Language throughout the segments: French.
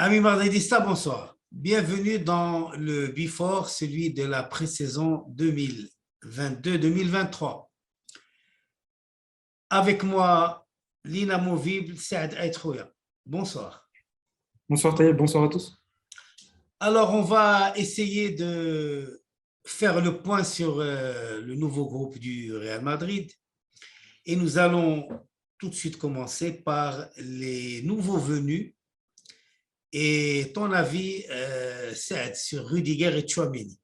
Amis madridistas, bonsoir. Bienvenue dans le Before, celui de la pré-saison 2022-2023. Avec moi, l'inamovible Saad Aïtrouya. Bonsoir. Bonsoir Taïeb, bonsoir à tous. Alors, on va essayer de faire le point sur le nouveau groupe du Real Madrid et nous allons tout de suite commencer par les nouveaux venus. Et ton avis, Saad, sur Rudiger et Tchouaméni?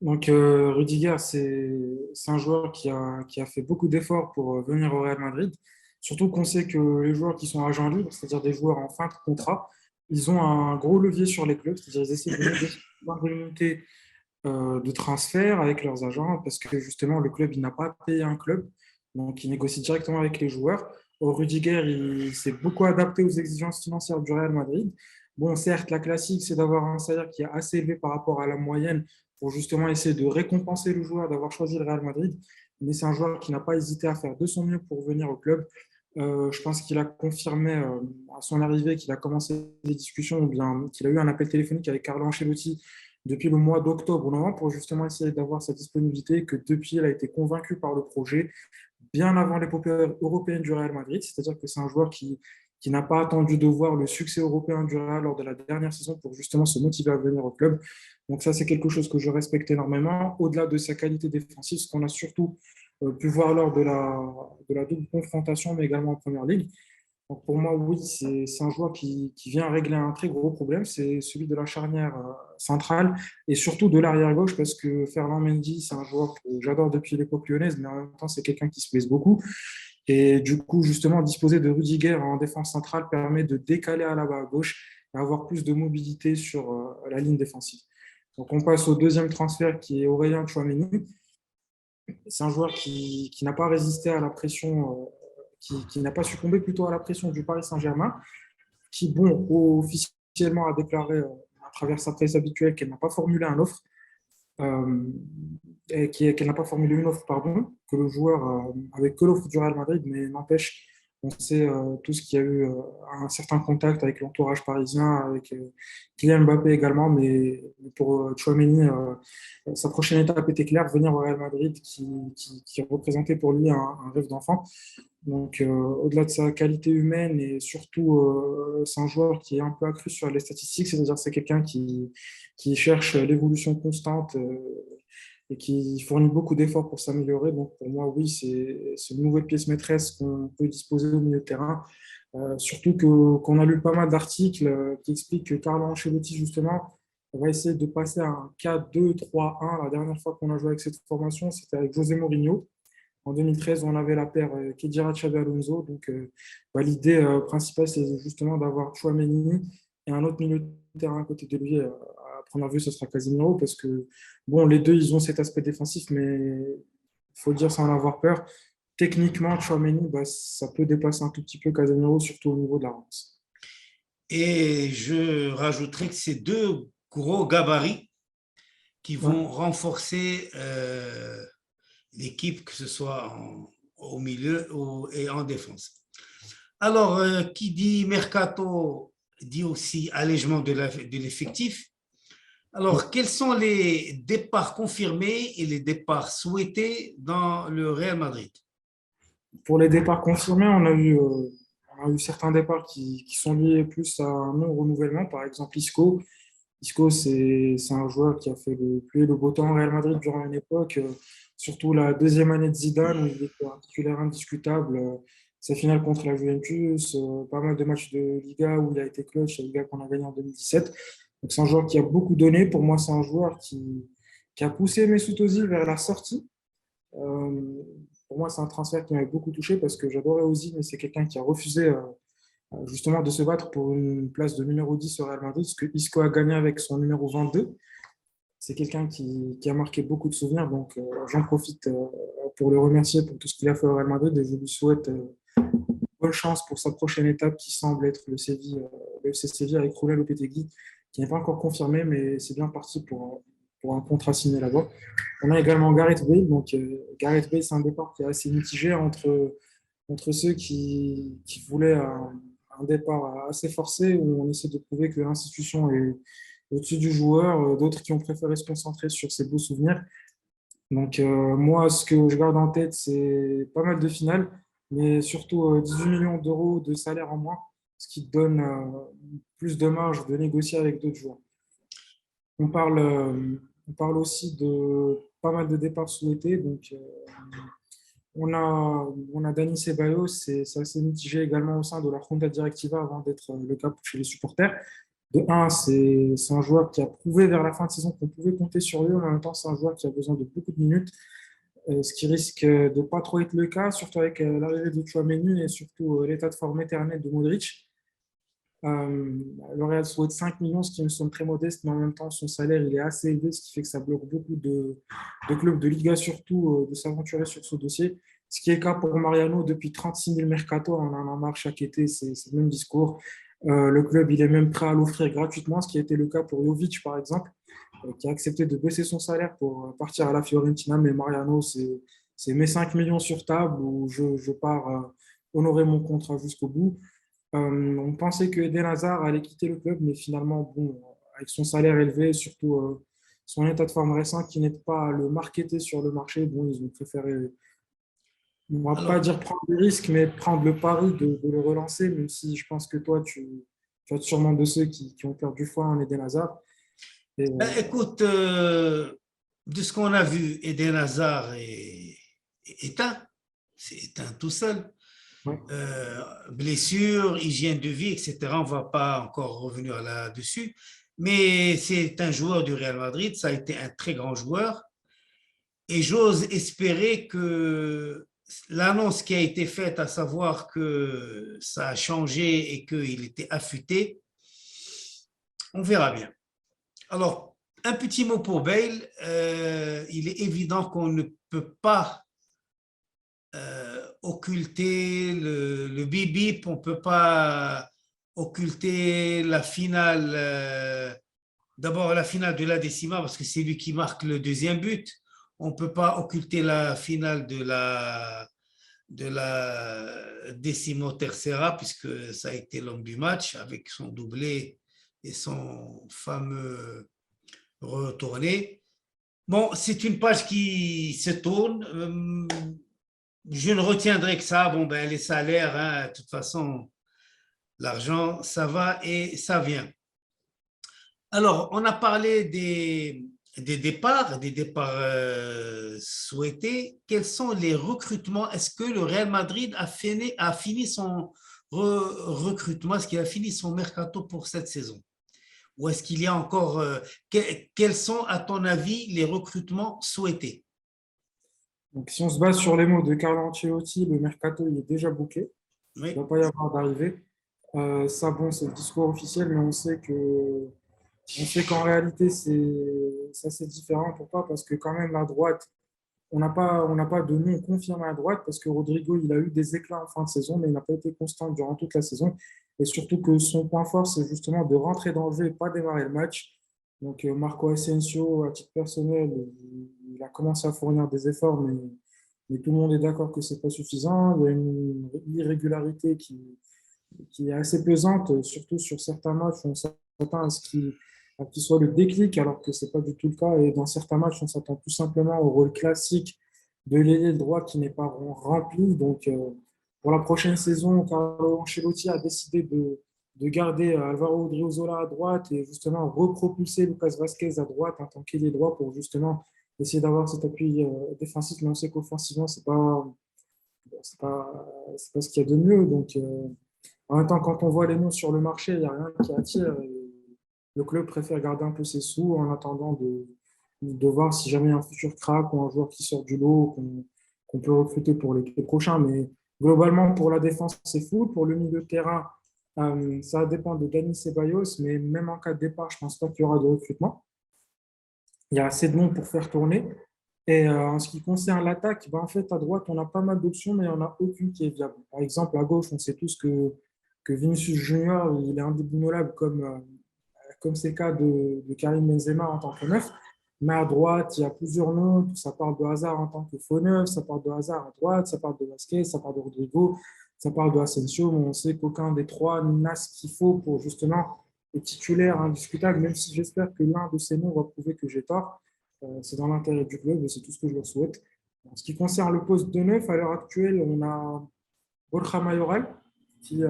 Rudiger, c'est un joueur qui a fait beaucoup d'efforts pour venir au Real Madrid. Surtout qu'on sait que les joueurs qui sont agents libres, c'est-à-dire des joueurs en fin de contrat, ils ont un gros levier sur les clubs, c'est-à-dire ils essaient de négocier une indemnité de transfert avec leurs agents parce que justement le club il n'a pas payé un club, donc il négocie directement avec les joueurs. Rudiger, il s'est beaucoup adapté aux exigences financières du Real Madrid. Bon, certes, la classique, c'est d'avoir un salaire qui est assez élevé par rapport à la moyenne pour justement essayer de récompenser le joueur d'avoir choisi le Real Madrid. Mais c'est un joueur qui n'a pas hésité à faire de son mieux pour venir au club. Je pense qu'il a confirmé à son arrivée qu'il a commencé des discussions ou bien qu'il a eu un appel téléphonique avec Carlo Ancelotti depuis le mois d'octobre ou novembre pour justement essayer d'avoir sa disponibilité, que depuis, il a été convaincu par le projet bien avant l'épopée européenne du Real Madrid. C'est-à-dire que c'est un joueur qui n'a pas attendu de voir le succès européen du Real lors de la dernière saison pour justement se motiver à venir au club. Donc ça, c'est quelque chose que je respecte énormément. Au-delà de sa qualité défensive, ce qu'on a surtout pu voir lors de la double confrontation, mais également en Première Ligue. Donc pour moi, oui, c'est un joueur qui vient régler un très gros problème, c'est celui de la charnière centrale et surtout de l'arrière-gauche, parce que Ferland Mendy, c'est un joueur que j'adore depuis l'époque lyonnaise, mais en même temps, c'est quelqu'un qui se blesse beaucoup. Et du coup, justement, disposer de Rudiger en défense centrale permet de décaler à la bas à gauche et avoir plus de mobilité sur la ligne défensive. Donc on passe au deuxième transfert qui est Aurélien Tchouaméni. C'est un joueur qui n'a pas résisté à la pression, qui n'a pas succombé plutôt à la pression du Paris Saint-Germain, qui, bon, officiellement a déclaré à travers sa presse habituelle qu'elle n'a pas formulé une offre, qu'elle n'a pas formulé une offre, pardon, que le joueur avait que l'offre du Real Madrid, mais n'empêche, on sait tous qu'il y a eu un certain contact avec l'entourage parisien, avec Kylian Mbappé également, mais pour Tchouaméni, sa prochaine étape était claire, venir au Real Madrid, qui représentait pour lui un rêve d'enfant. Donc, au-delà de sa qualité humaine et surtout, c'est un joueur qui est un peu accru sur les statistiques, c'est-à-dire c'est quelqu'un qui cherche l'évolution constante et qui fournit beaucoup d'efforts pour s'améliorer. Donc, pour moi, oui, c'est une nouvelle pièce maîtresse qu'on peut disposer au milieu de terrain. Surtout qu'on a lu pas mal d'articles qui expliquent que Carlo Ancelotti, justement, va essayer de passer à un 4-2-3-1. La dernière fois qu'on a joué avec cette formation, c'était avec José Mourinho. En 2013, on avait la paire Khedira Xabi Alonso. Donc, l'idée principale, c'est justement d'avoir Tchouaméni et un autre milieu de terrain à côté de lui. À première vue, ce sera Casemiro parce que, bon, les deux, ils ont cet aspect défensif, mais il faut dire sans en avoir peur. Techniquement, Tchouaméni, ça peut dépasser un tout petit peu Casemiro, surtout au niveau de la relance. Et je rajouterai que c'est deux gros gabarits qui Ouais. vont renforcer l'équipe, que ce soit au milieu et en défense. Alors, qui dit mercato dit aussi allègement de l'effectif. Alors, quels sont les départs confirmés et les départs souhaités dans le Real Madrid? Pour les départs confirmés, on a eu certains départs qui sont liés plus à un non-renouvellement. Par exemple, Isco. Isco, c'est un joueur qui a fait le pluie et le beau temps au Real Madrid durant une époque, surtout la deuxième année de Zidane, où il était un titulaire indiscutable. Sa finale contre la Juventus, pas mal de matchs de Liga où il a été clutch, la Liga qu'on a gagné en 2017. Donc c'est un joueur qui a beaucoup donné. Pour moi, c'est un joueur qui a poussé Mesut Ozil vers la sortie. Euh, pour moi, c'est un transfert qui m'avait beaucoup touché parce que j'adorais Ozil, mais c'est quelqu'un qui a refusé justement de se battre pour une place de numéro 10 au Real Madrid, ce que Isco a gagné avec son numéro 22. C'est quelqu'un qui a marqué beaucoup de souvenirs, donc j'en profite pour le remercier pour tout ce qu'il a fait au Real Madrid et je lui souhaite bonne chance pour sa prochaine étape qui semble être le FC Séville avec Roulé Lopetegui, qui n'est pas encore confirmé, mais c'est bien parti pour un contrat signé là-bas. On a également Gareth Bale, donc Gareth Bale, c'est un départ qui est assez mitigé entre ceux qui voulaient un départ assez forcé où on essaie de prouver que l'institution est au-dessus du joueur, d'autres qui ont préféré se concentrer sur ses beaux souvenirs. Donc, moi, ce que je garde en tête, c'est pas mal de finales, mais surtout 18 millions d'euros de salaire en moins, ce qui te donne plus de marge de négocier avec d'autres joueurs. On parle aussi de pas mal de départs souhaités. Donc, on a Dani Ceballos, c'est assez mitigé également au sein de la Junta Directiva avant d'être le cas chez les supporters. De un, c'est un joueur qui a prouvé vers la fin de saison qu'on pouvait compter sur lui. En même temps, c'est un joueur qui a besoin de beaucoup de minutes, ce qui risque de ne pas trop être le cas, surtout avec l'arrivée de Tchouaméni et surtout l'état de forme éternel de Modric. Le Real souhaite 5 millions, ce qui me semble très modeste, mais en même temps, son salaire il est assez élevé, ce qui fait que ça bloque beaucoup de clubs de Liga, surtout, de s'aventurer sur ce dossier. Ce qui est le cas pour Mariano depuis 36 000 mercato, on en a marre chaque été, c'est le même discours. Le club il est même prêt à l'offrir gratuitement, ce qui a été le cas pour Jovic, par exemple, qui a accepté de baisser son salaire pour partir à la Fiorentina. Mais Mariano, c'est mes 5 millions sur table où je pars honorer mon contrat jusqu'au bout. On pensait que Eden Hazard allait quitter le club, mais finalement, bon, avec son salaire élevé, surtout son état de forme récent qui n'aide pas à le marketer sur le marché, bon, ils ont préféré, on ne va pas Alors, dire prendre des risques, mais prendre le pari de le relancer, même si je pense que toi, tu vas être sûrement de ceux qui ont perdu foi en Eden Hazard. Et, ben, écoute, de ce qu'on a vu, Eden Hazard est éteint. C'est éteint tout seul. ouais. Blessure, hygiène de vie, etc. On ne va pas encore revenir là-dessus. Mais c'est un joueur du Real Madrid. Ça a été un très grand joueur. Et j'ose espérer que l'annonce qui a été faite, à savoir que ça a changé et qu'il était affûté, on verra bien. Alors, un petit mot pour Bale. Il est évident qu'on ne peut pas occulter le bip-bip, on ne peut pas occulter la finale, d'abord la finale de la Décima, parce que c'est lui qui marque le deuxième but. On ne peut pas occulter la finale de la Décimo Tercera, puisque ça a été l'homme du match avec son doublé et son fameux retourné. Bon, c'est une page qui se tourne. Je ne retiendrai que ça. Bon, ben, les salaires, hein, de toute façon, l'argent, ça va et ça vient. Alors, on a parlé des départs souhaités. Quels sont les recrutements? Est-ce que le Real Madrid a fini son recrutement? Est-ce qu'il a fini son mercato pour cette saison? Ou est-ce qu'il y a encore... quels sont, à ton avis, les recrutements souhaités? Donc, si on se base sur les mots de Carlo Ancelotti, le mercato il est déjà booké. Il ne Oui. va pas y avoir d'arrivée. Ça, bon, c'est le discours officiel, mais on sait qu'en réalité, c'est différent. Pourquoi? Parce que quand même, la droite, on n'a pas de nom confirmé à droite, parce que Rodrigo, il a eu des éclats en fin de saison, mais il n'a pas été constant durant toute la saison. Et surtout que son point fort, c'est justement de rentrer dans le jeu et pas démarrer le match. Donc, Marco Asensio, à titre personnel, il a commencé à fournir des efforts, mais tout le monde est d'accord que ce n'est pas suffisant. Il y a une irrégularité qui est assez pesante, surtout sur certains matchs. On s'attend à ce qu'il soit le déclic, alors que ce n'est pas du tout le cas. Et dans certains matchs, on s'attend tout simplement au rôle classique de l'ailier droit qui n'est pas rempli. Donc, pour la prochaine saison, Carlo Ancelotti a décidé de garder Alvaro Odriozola à droite et justement repropulser Lucas Vazquez à droite en tant qu'ailier droit pour justement essayer d'avoir cet appui défensif. Mais on sait qu'offensivement, c'est pas ce qu'il y a de mieux. Donc, en même temps, quand on voit les noms sur le marché, il n'y a rien qui attire. Et le club préfère garder un peu ses sous en attendant de voir si jamais il y a un futur crack ou un joueur qui sort du lot qu'on peut recruter pour les prochains. Mais globalement, pour la défense, c'est fou. Pour le milieu de terrain, ça dépend de Dani Ceballos. Mais même en cas de départ, je ne pense pas qu'il y aura de recrutement. Il y a assez de noms pour faire tourner. Et en ce qui concerne l'attaque, ben, en fait, à droite, on a pas mal d'options, mais il n'y en a aucune qui est viable. Par exemple, à gauche, on sait tous que Vinicius Junior, il est indéboulonnable comme c'est le cas de Karim Benzema en tant que neuf. Mais à droite, il y a plusieurs noms. Ça parle de Hazard en tant que faux neuf, ça parle de Hazard à droite, ça parle de Vasquez, ça parle de Rodrigo. ça parle de Asensio, mais on sait qu'aucun des trois n'a ce qu'il faut pour justement être titulaire indiscutable, même si j'espère que l'un de ces noms va prouver que j'ai tort. C'est dans l'intérêt du club et c'est tout ce que je leur souhaite. En ce qui concerne le poste de neuf, à l'heure actuelle, on a Borja Mayoral qui,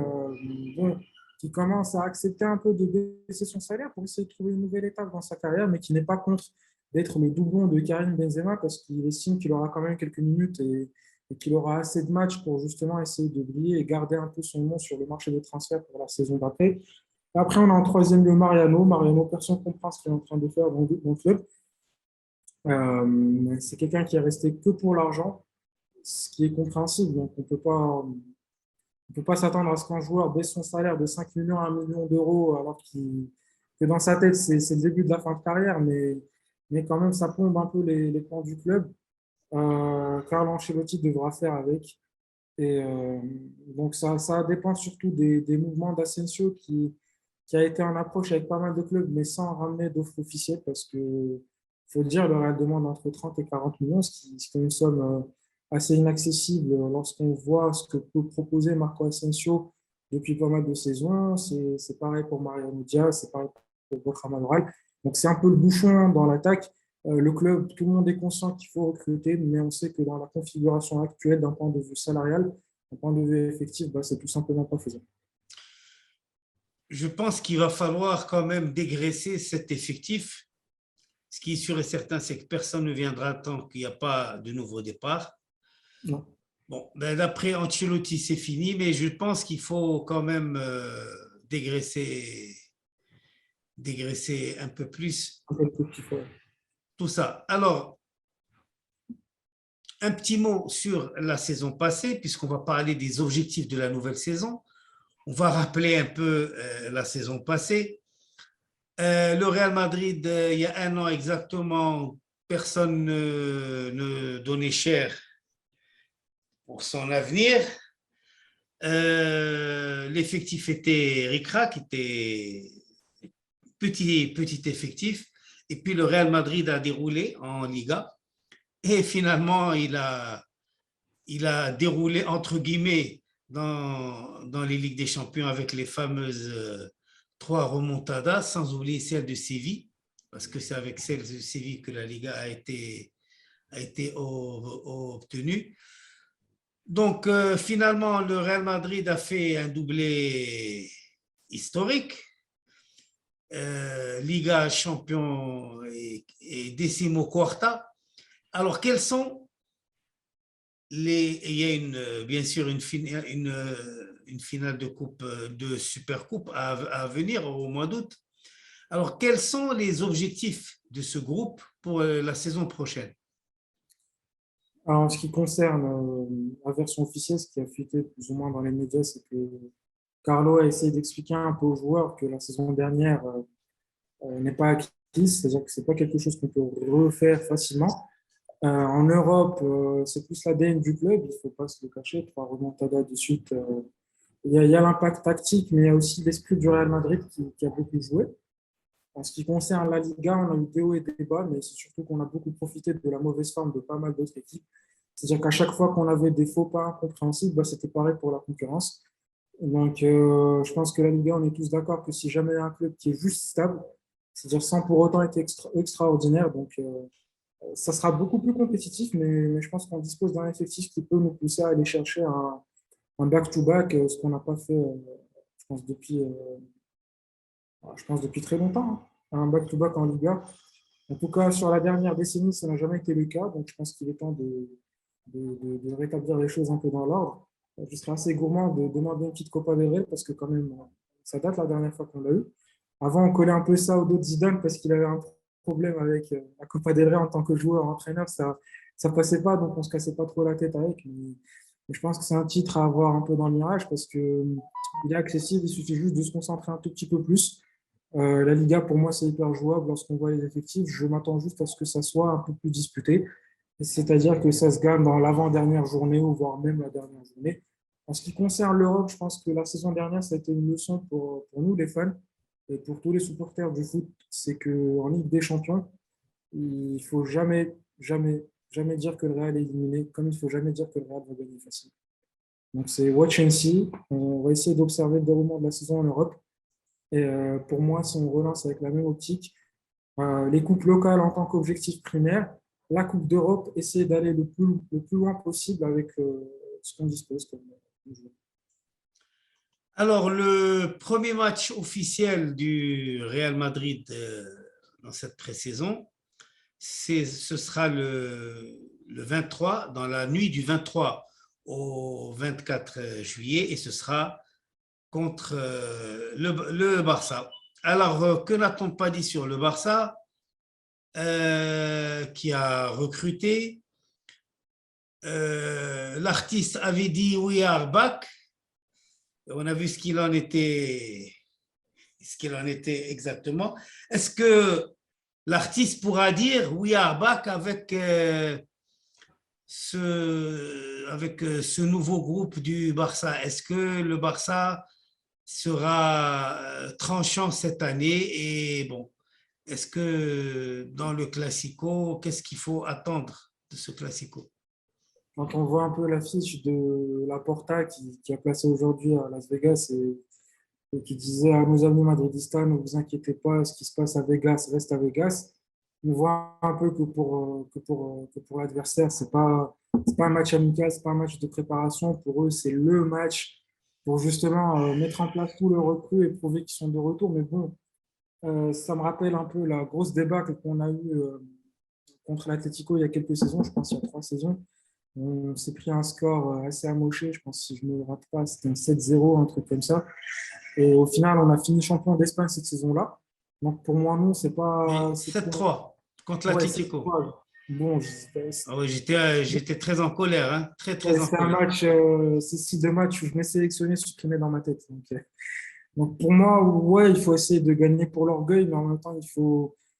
bon, qui commence à accepter un peu de baisser son salaire pour essayer de trouver une nouvelle étape dans sa carrière, mais qui n'est pas contre d'être le doublon de Karim Benzema parce qu'il estime qu'il aura quand même quelques minutes et qu'il aura assez de matchs pour justement essayer de briller et garder un peu son nom sur le marché des transferts pour la saison d'après. Après, on a en troisième lieu Mariano. Mariano, personne ne comprend ce qu'il est en train de faire dans le club. C'est quelqu'un qui est resté que pour l'argent, ce qui est compréhensible. Donc, on peut pas s'attendre à ce qu'un joueur baisse son salaire de 5 millions à 1 million d'euros alors que dans sa tête, c'est le début de la fin de carrière. Mais quand même, ça plombe un peu les plans du club. Carlo Ancelotti devra faire avec. Et donc, ça dépend surtout des mouvements d'Asensio qui a été en approche avec pas mal de clubs, mais sans ramener d'offres officielles parce que, faut le dire, le Real demande entre 30 et 40 millions, ce qui est une somme assez inaccessible lorsqu'on voit ce que peut proposer Marco Asensio depuis pas mal de saisons. C'est pareil pour Mariano Diaz, c'est pareil pour Borja Mayoral. Donc, c'est un peu le bouchon dans l'attaque. Le club, tout le monde est conscient qu'il faut recruter, mais on sait que dans la configuration actuelle, d'un point de vue salarial, d'un point de vue effectif, bah, c'est tout simplement pas faisable. Je pense qu'il va falloir quand même dégraisser cet effectif. Ce qui est sûr et certain, c'est que personne ne viendra tant qu'il n'y a pas de nouveau départ. Non. Bon, ben d'après Ancelotti, c'est fini, mais je pense qu'il faut quand même dégraisser un peu plus Un peu le petit faut. tout ça. Alors, un petit mot sur la saison passée, puisqu'on va parler des objectifs de la nouvelle saison. On va rappeler un peu la saison passée. Le Real Madrid, il y a un an exactement, personne ne donnait cher pour son avenir. L'effectif était ric-rac, était petit effectif. Et puis le Real Madrid a déroulé en Liga. Et finalement, il a déroulé entre guillemets dans les Ligues des Champions avec les fameuses trois remontadas, sans oublier celle de Séville, parce que c'est avec celle de Séville que la Liga a été obtenue. Donc, finalement, le Real Madrid a fait un doublé historique. Liga champion et décimo quarta. Alors, quels sont il y a bien sûr une finale de coupe, de Supercoupe à venir au mois d'août. Alors, quels sont les objectifs de ce groupe pour la saison prochaine? Alors, en ce qui concerne la version officielle, ce qui a fuité plus ou moins dans les médias, c'est que Carlo a essayé d'expliquer un peu aux joueurs que la saison dernière n'est pas acquise, c'est-à-dire que ce n'est pas quelque chose qu'on peut refaire facilement. En Europe, c'est plus l'ADN du club, il ne faut pas se le cacher, trois remontadas de suite. Il y a l'impact tactique, mais il y a aussi l'esprit du Real Madrid qui a beaucoup joué. En ce qui concerne la Liga, on a eu des hauts et des bas, mais c'est surtout qu'on a beaucoup profité de la mauvaise forme de pas mal d'autres équipes. C'est-à-dire qu'à chaque fois qu'on avait des faux pas incompréhensibles, bah, c'était pareil pour la concurrence. Donc, je pense que la Liga, on est tous d'accord que si jamais il y a un club qui est juste stable, c'est-à-dire sans pour autant être extraordinaire, donc ça sera beaucoup plus compétitif, mais je pense qu'on dispose d'un effectif qui peut nous pousser à aller chercher un back-to-back, ce qu'on n'a pas fait, je pense, depuis très longtemps, hein, un back-to-back en Liga. En tout cas, sur la dernière décennie, ça n'a jamais été le cas, donc je pense qu'il est temps de rétablir les choses un peu dans l'ordre. Je serais assez gourmand de demander une petite Copa del Rey parce que quand même, ça date la dernière fois qu'on l'a eu. Avant, on collait un peu ça au dos de Zidane parce qu'il avait un problème avec la Copa del Rey en tant que joueur, entraîneur, ça passait pas, donc on se cassait pas trop la tête avec. Mais je pense que c'est un titre à avoir un peu dans le mirage parce que il est accessible, il suffit juste de se concentrer un tout petit peu plus. La Liga, pour moi, c'est hyper jouable lorsqu'on voit les effectifs. Je m'attends juste à ce que ça soit un peu plus disputé. C'est-à-dire que ça se gagne dans l'avant-dernière journée ou voire même la dernière journée. En ce qui concerne l'Europe, je pense que la saison dernière, ça a été une leçon pour nous, les fans, et pour tous les supporters du foot. C'est qu'en Ligue des Champions, il ne faut jamais, jamais, jamais dire que le Real est éliminé, comme il ne faut jamais dire que le Real va gagner facilement. Donc, c'est watch and see. On va essayer d'observer le déroulement de la saison en Europe. Et pour moi, si on relance avec la même optique, les coupes locales en tant qu'objectif primaire, la Coupe d'Europe, essayer d'aller le plus loin possible avec ce qu'on dispose comme joueur. Alors, le premier match officiel du Real Madrid dans cette pré-saison, ce sera le 23, dans la nuit du 23 au 24 juillet, et ce sera contre le Barça. Alors, que n'a-t-on pas dit sur le Barça qui a recruté? L'artiste avait dit We are back. On a vu ce qu'il en était exactement. Est-ce que l'artiste pourra dire We are back avec ce nouveau groupe du Barça? Est-ce que le Barça sera tranchant cette année? Et bon, est-ce que dans le Classico, qu'est-ce qu'il faut attendre de ce Classico? Quand on voit un peu l'affiche de Laporta qui a placé aujourd'hui à Las Vegas et qui disait à nos amis madridistas, ne vous inquiétez pas, ce qui se passe à Vegas reste à Vegas. On voit un peu que pour l'adversaire, c'est pas un match amical, c'est pas un match de préparation. Pour eux, c'est le match pour justement mettre en place tout le recrue et prouver qu'ils sont de retour. Mais bon, ça me rappelle un peu la grosse débâcle qu'on a eue contre l'Atlético il y a quelques saisons, je pense il y a 3 saisons. On s'est pris un score assez amoché, je pense, si je ne me rate pas, c'était un 7-0, un truc comme ça. Et au final, on a fini champion d'Espagne cette saison-là. Donc pour moi, non, c'est Oui, pas. 7-3 contre Ouais, l'Atlético. bon, Ah oui, j'étais très en colère, hein, très, très en c'est un colère. match, c'est 6 de match où je m'ai sélectionné, supprimé dans ma tête. Donc pour moi, ouais, il faut essayer de gagner pour l'orgueil, mais en même temps, je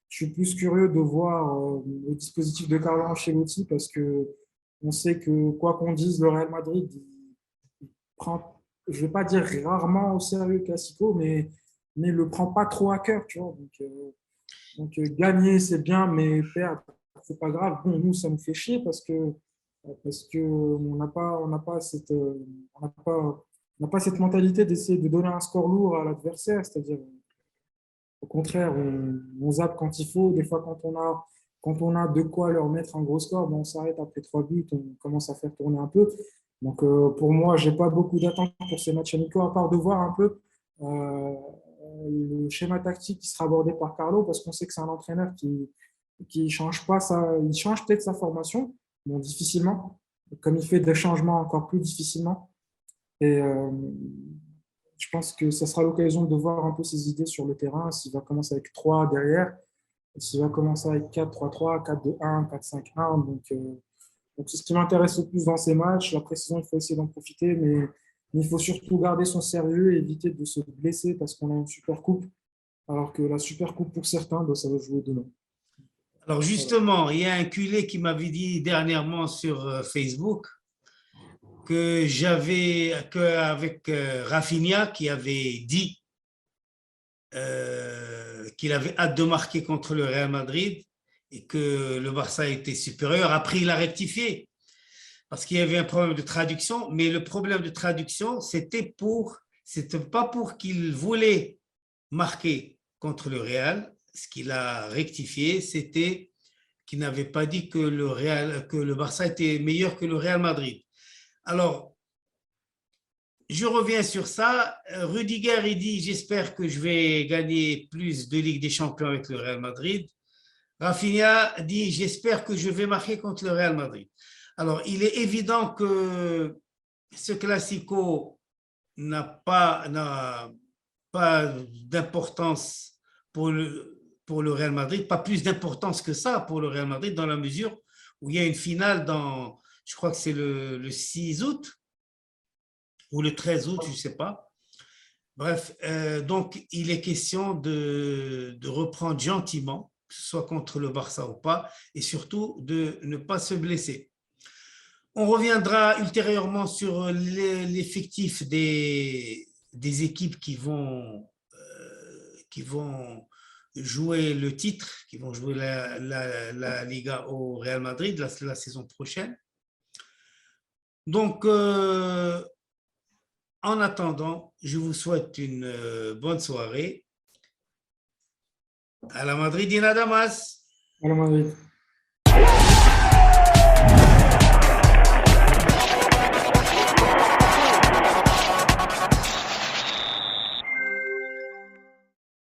suis plus curieux de voir le dispositif de Carlo Ancelotti parce que on sait que quoi qu'on dise, le Real Madrid il prend, je vais pas dire rarement au sérieux le Classico, mais le prend pas trop à cœur, tu vois. Gagner c'est bien, mais perdre c'est pas grave. Bon, nous ça nous fait chier parce que on n'a pas cette on n'a pas cette mentalité d'essayer de donner un score lourd à l'adversaire, c'est-à-dire au contraire, on zappe quand il faut. Des fois, quand on a de quoi leur mettre un gros score, ben, on s'arrête après 3 buts, on commence à faire tourner un peu. Donc, pour moi, j'ai pas beaucoup d'attentes pour ces matchs amicaux, à part de voir un peu le schéma tactique qui sera abordé par Carlo, parce qu'on sait que c'est un entraîneur qui change pas il change peut-être sa formation, bon, difficilement, comme il fait des changements encore plus difficilement. Et je pense que ça sera l'occasion de voir un peu ses idées sur le terrain, s'il va commencer avec 3 derrière, s'il va commencer avec 4-3-3, 4-2-1, 4-5-1. Donc c'est ce qui m'intéresse le plus dans ces matchs. La pré-saison, il faut essayer d'en profiter, mais il faut surtout garder son sérieux et éviter de se blesser parce qu'on a une super coupe, alors que la super coupe pour certains, ben, ça va jouer demain. Alors Voilà. justement, il y a un culé qui m'avait dit dernièrement sur Facebook qu'avec Rafinha qui avait dit qu'il avait hâte de marquer contre le Real Madrid et que le Barça était supérieur. Après, il a rectifié parce qu'il y avait un problème de traduction, mais le problème de traduction, c'était pas pour qu'il voulait marquer contre le Real. Ce qu'il a rectifié, c'était qu'il n'avait pas dit que le Barça était meilleur que le Real Madrid. Alors, je reviens sur ça. Rudiger, il dit, j'espère que je vais gagner plus de Ligue des Champions avec le Real Madrid. Rafinha dit, j'espère que je vais marquer contre le Real Madrid. Alors, il est évident que ce Classico n'a pas d'importance pour le Real Madrid, pas plus d'importance que ça pour le Real Madrid dans la mesure où il y a une finale je crois que c'est le 6 août ou le 13 août, je ne sais pas. Bref, donc il est question de reprendre gentiment, que ce soit contre le Barça ou pas, et surtout de ne pas se blesser. On reviendra ultérieurement sur l'effectif des équipes qui vont jouer le titre, qui vont jouer la Liga au Real Madrid la saison prochaine. Donc, En attendant, je vous souhaite une bonne soirée. À la Madrid, Damas. À la Madrid.